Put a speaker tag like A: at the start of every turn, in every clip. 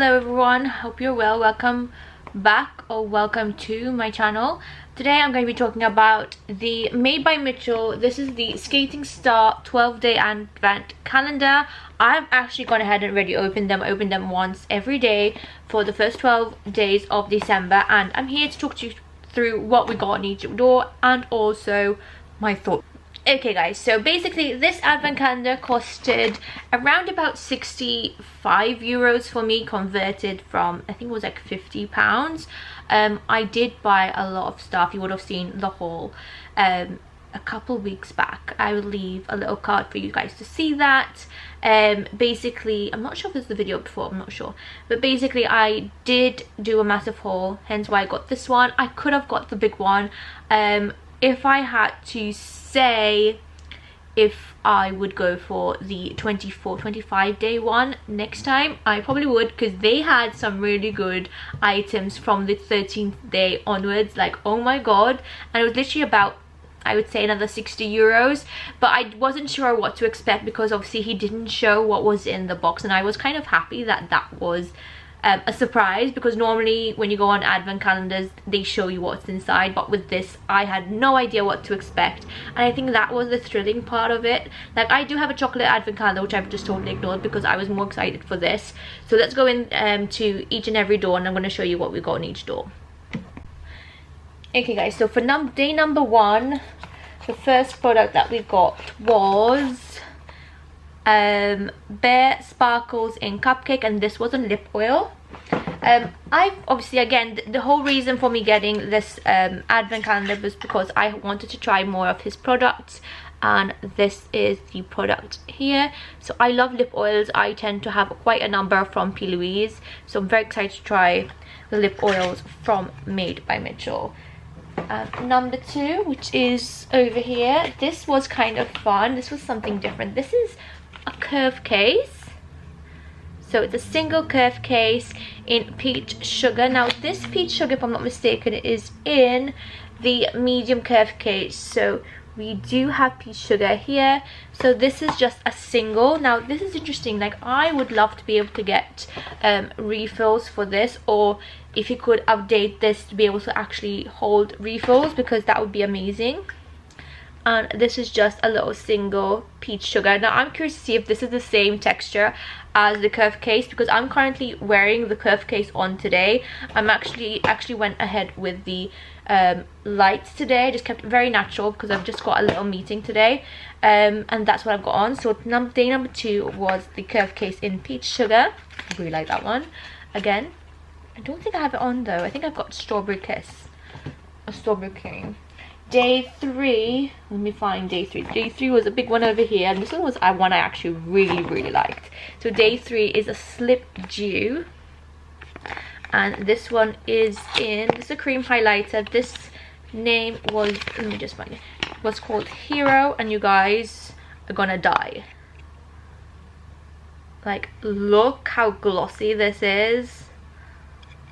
A: Hello everyone, hope you're well. Welcome back or welcome to my channel. Today I'm going to be talking about the Made by Mitchell. This is the Skating Star 12-day advent calendar. I've actually gone ahead and already opened them once every day for the first 12 days of December, and I'm here to talk to you through what we got in each door and also my thoughts. Okay guys, so basically this advent calendar costed around about 65 euros for me, converted from I think it was like 50 pounds. I did buy a lot of stuff. You would have seen the haul a couple weeks back. I will leave a little card for you guys to see that. Basically, I'm not sure if it's the video before, I'm not sure, but basically I did do a massive haul, hence why I got this one. I could have got the big one. If I had to say if I would go for the 25 day one next time, I probably would, because they had some really good items from the 13th day onwards. Like, oh my god. And it was literally about, I would say, another 60 euros, but I wasn't sure what to expect because obviously he didn't show what was in the box, and I was kind of happy that that was a surprise, because normally when you go on advent calendars they show you what's inside, but with this I had no idea what to expect, and I think that was the thrilling part of it. Like, I do have a chocolate advent calendar which I've just totally ignored because I was more excited for this. So let's go in to each and every door, and I'm going to show you what we got in each door. Okay guys, so for day number one, the first product that we got was Bare Sparkles in Cupcake, and this was a lip oil. I obviously, again, the whole reason for me getting this advent calendar was because I wanted to try more of his products, and this is the product here. So I love lip oils. I tend to have quite a number from P. Louise, so I'm very excited to try the lip oils from Made by Mitchell. Number two, which is over here, this was kind of fun. This was something different. This is a curve case. So it's a single curve case in peach sugar. Now this peach sugar, if I'm not mistaken, is in the medium curve case. So we do have peach sugar here. So this is just a single. Now this is interesting. Like, I would love to be able to get refills for this, or if you could update this to be able to actually hold refills, because that would be amazing. And this is just a little single peach sugar. Now I'm curious to see if this is the same texture as the curve case, because I'm currently wearing the curve case on today. I'm actually went ahead with the lights today. I just kept it very natural because I've just got a little meeting today, and that's what I've got on. So day number two was the curve case in peach sugar. I really like that one. Again, I don't think I have it on though. I think I've got strawberry kiss, a strawberry cream. Day three, let me find day three. Day three was a big one over here, and this one was one I actually really liked. So day three is a Slip Dew, and this one is in, this is a cream highlighter. This name was, let me just find it, was called Hero, and you guys are gonna die. Like, look how glossy this is.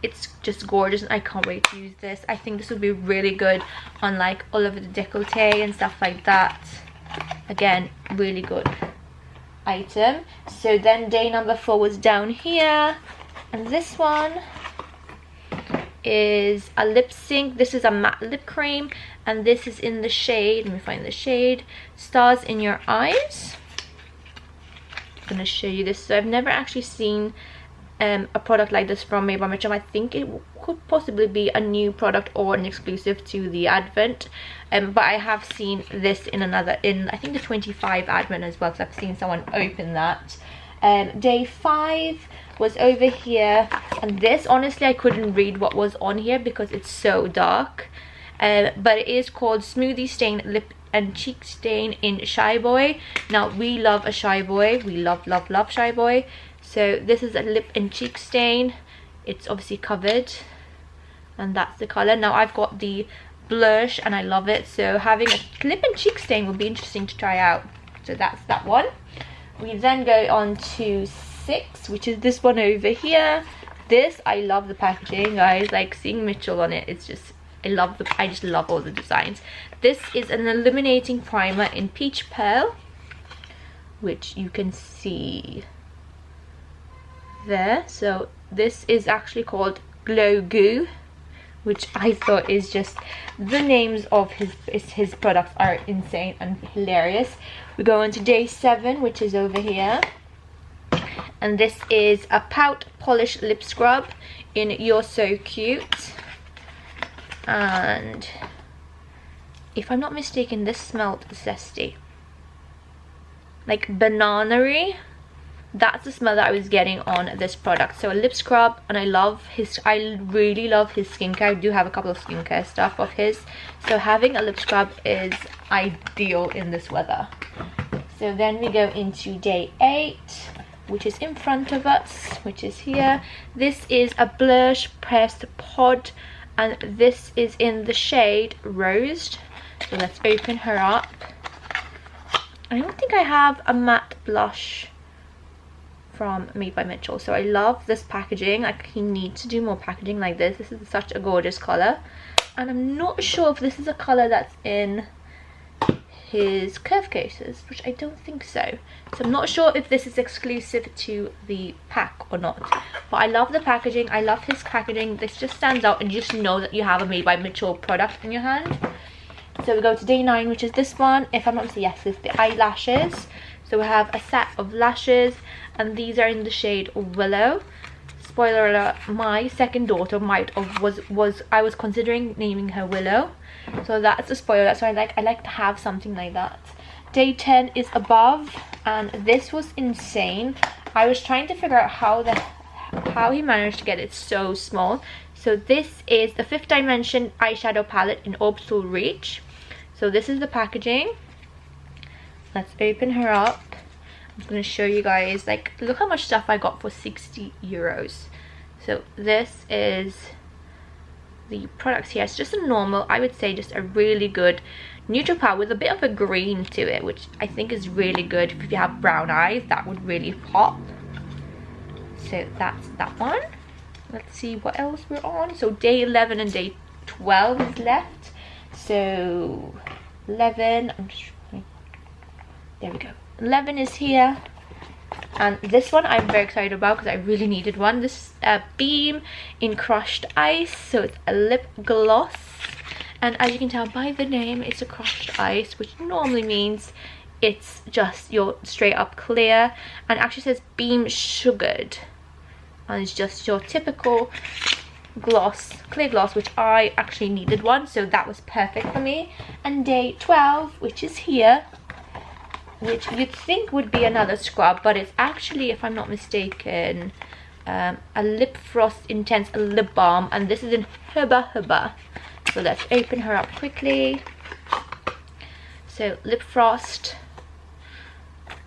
A: It's just gorgeous, and I can't wait to use this. I think this would be really good on like all over the décolleté and stuff like that. Again, really good item. So then day number four was down here, and this one is a lip sync. This is a matte lip cream, and this is in the shade, let me find the shade, Stars in Your Eyes. I'm gonna show you this. So I've never actually seen a product like this from Made by Mitchell. I think it could possibly be a new product or an exclusive to the advent, but I have seen this in I think the 25 advent as well, because I've seen someone open that. Day five was over here, and this, honestly, I couldn't read what was on here because it's so dark, but it is called Smoothie Stain Lip and Cheek Stain in Shy Boy. Now we love a Shy Boy, we love Shy Boy. So this is a lip and cheek stain. It's obviously covered, and that's the color. Now I've got the blush and I love it, so having a lip and cheek stain would be interesting to try out. So that's that one. We then go on to six, which is this one over here. This, I love the packaging, guys. Like, seeing Mitchell on it, it's just, I just love all the designs. This is an illuminating primer in Peach Pearl, which you can see there. So this is actually called Glow Goo, which I thought is just, the names of his products are insane and hilarious. We go on to day 7, which is over here, and this is a Pout Polish Lip Scrub in You're So Cute. And if I'm not mistaken, this smelled zesty, like banana-y. That's the smell that I was getting on this product. So a lip scrub, and I really love his skincare. I do have a couple of skincare stuff of his, so having a lip scrub is ideal in this weather. So then we go into day 8, which is in front of us, which is here. This is a blush pressed pod, and this is in the shade Rosed. So let's open her up. I don't think I have a matte blush from Made by Mitchell, so I love this packaging. Like, he needs to do more packaging like this. This is such a gorgeous color, and I'm not sure if this is a color that's in his curve cases, which I don't think so. So I'm not sure if this is exclusive to the pack or not, but I love the packaging. I love his packaging. This just stands out, and you just know that you have a Made by Mitchell product in your hand. So we go to day 9, which is this one. If I'm not mistaken, yes, it's the eyelashes. So we have a set of lashes, and these are in the shade Willow. Spoiler alert, my second daughter I was considering naming her Willow. So that's a spoiler. So I like to have something like that. Day 10 is Above, and this was insane. I was trying to figure out how he managed to get it so small. So this is the 5th Dimension eyeshadow palette in Orbital Reach. So this is the packaging. Let's open her up. I'm just going to show you guys, like, look how much stuff I got for 60 euros. So this is the products here. It's just a normal, I would say, just a really good neutral palette with a bit of a green to it, which I think is really good. If you have brown eyes, that would really pop. So that's that one. Let's see what else we're on. So day 11 and day 12 is left. So 11, there we go. 11 is here, and this one I'm very excited about because I really needed one. This Beam in Crushed Ice. So it's a lip gloss, and as you can tell by the name, it's a crushed ice, which normally means it's just your straight up clear, and actually says Beam Sugared, and it's just your typical gloss, clear gloss, which I actually needed one, so that was perfect for me. And day 12, which is here, which you'd think would be another scrub, but it's actually, if I'm not mistaken, a Lip Frost Intense Lip Balm, and this is in Hubba Hubba. So let's open her up quickly. So Lip Frost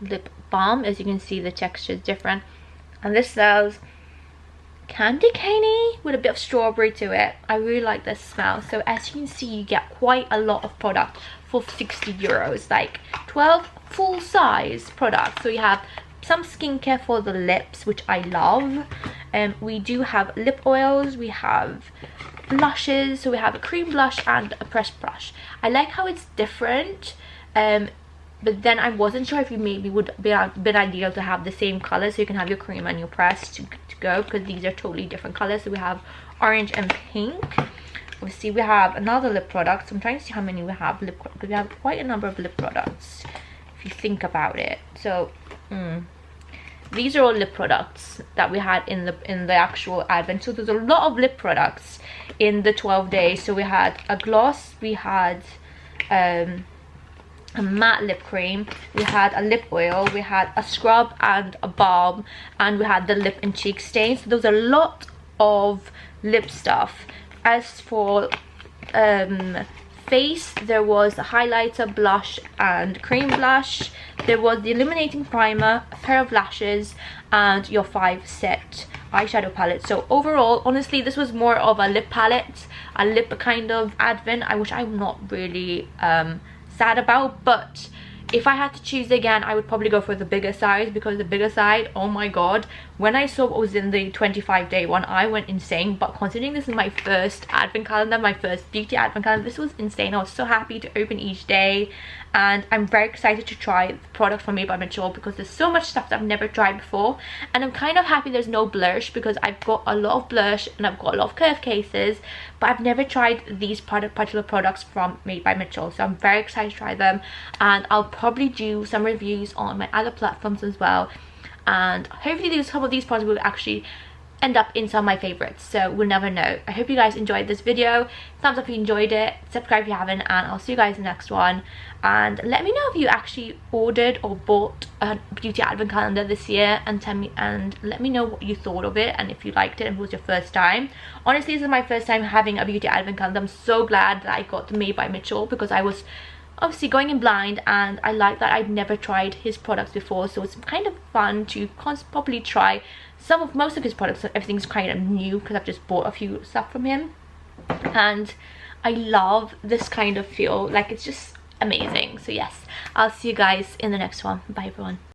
A: Lip Balm, as you can see, the texture is different, and this smells candy caney with a bit of strawberry to it. I really like this smell. So as you can see, you get quite a lot of product for 60 euros, like 12 full size products. So you have some skincare for the lips, which I love. We do have lip oils, we have blushes, so we have a cream blush and a pressed blush. I like how it's different, but then I wasn't sure if you maybe would be ideal to have the same color, so you can have your cream and your press to go, because these are totally different colors. So we have orange and pink. Obviously we have another lip product, so I'm trying to see how many we have because we have quite a number of lip products if you think about it. So these are all lip products that we had in the actual advent. So there's a lot of lip products in the 12 days. So we had a gloss, we had a matte lip cream, we had a lip oil, we had a scrub and a balm, and we had the lip and cheek stain. So there was a lot of lip stuff. As for face, there was a highlighter, blush and cream blush. There was the illuminating primer, a pair of lashes, and your 5 set eyeshadow palette. So overall, honestly, this was more of a lip palette, a lip kind of advent, which I'm not really sad about. But if I had to choose again, I would probably go for the bigger size, because the bigger size, oh my god, when I saw what was in the 25-day one, I went insane. But considering this is my first advent calendar, my first beauty advent calendar, this was insane. I was so happy to open each day, and I'm very excited to try the product from Made by Mitchell because there's so much stuff that I've never tried before. And I'm kind of happy there's no blush because I've got a lot of blush and I've got a lot of curve cases, but I've never tried these particular products from Made by Mitchell. So I'm very excited to try them, and I'll probably do some reviews on my other platforms as well. And hopefully some of these products will actually end up in some of my favorites, so we'll never know. I hope you guys enjoyed this video. Thumbs up if you enjoyed it, subscribe if you haven't, and I'll see you guys in the next one. And let me know if you actually ordered or bought a beauty advent calendar this year, and tell me, and let me know what you thought of it and if you liked it and it was your first time. Honestly, this is my first time having a beauty advent calendar. I'm so glad that I got the Made by Mitchell because I was obviously going in blind, and I like that I'd never tried his products before, so it's kind of fun to probably try most of his products. Everything's kind of new because I've just bought a few stuff from him, and I love this kind of feel. Like, it's just amazing. So yes, I'll see you guys in the next one. Bye everyone.